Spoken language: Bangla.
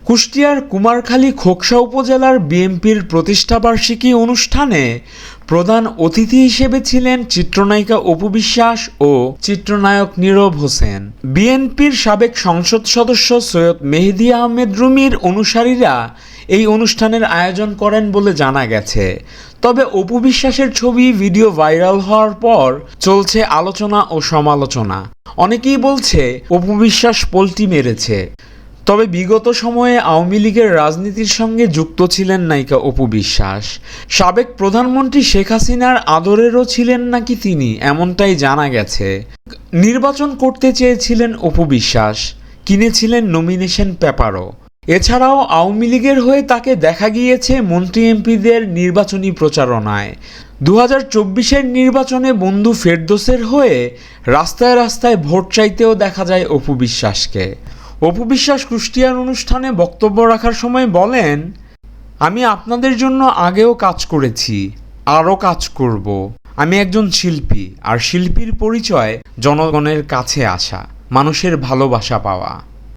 কুষ্টিয়ার কুমারখালী খোকসা উপজেলার বিএনপির প্রতিষ্ঠাবার্ষিকী অনুষ্ঠানে প্রধান অতিথি হিসেবে ছিলেন চিত্রনায়িকা অপু বিশ্বাস ও চিত্রনায়ক নীরব হোসেন। বিএনপির সাবেক সংসদ সদস্য সৈয়দ মেহেদী আহমেদ রুমির অনুসারীরা এই অনুষ্ঠানের আয়োজন করেন বলে জানা গেছে। তবে অপু বিশ্বাসের ছবি ভিডিও ভাইরাল হওয়ার পর চলছে আলোচনা ও সমালোচনা। অনেকেই বলছে অপু বিশ্বাস পল্টি মেরেছে। তবে বিগত সময়ে আওয়ামী লীগের রাজনীতির সঙ্গে যুক্ত ছিলেন নায়িকা অপু বিশ্বাস। সাবেক প্রধানমন্ত্রী শেখ হাসিনার আদরেরও ছিলেন নাকি তিনি, এমনটাই জানা গেছে। নির্বাচন করতে চেয়েছিলেন অপু বিশ্বাস, কিনেছিলেন নমিনেশন পেপারও। এছাড়াও আওয়ামী লীগের হয়ে তাকে দেখা গিয়েছে মন্ত্রী এমপিদের নির্বাচনী প্রচারণায়। 2024-এর নির্বাচনে বন্ধু ফেরদৌসের হয়ে রাস্তায় রাস্তায় ভোট চাইতেও দেখা যায় অপু বিশ্বাসকে। অপু বিশ্বাস কুষ্টিয়ার অনুষ্ঠানে বক্তব্য রাখার সময় বলেন, আমি আপনাদের জন্য আগেও কাজ করেছি, আরও কাজ করব। আমি একজন শিল্পী, আর শিল্পীর পরিচয় জনগণের কাছে আসা, মানুষের ভালোবাসা পাওয়া।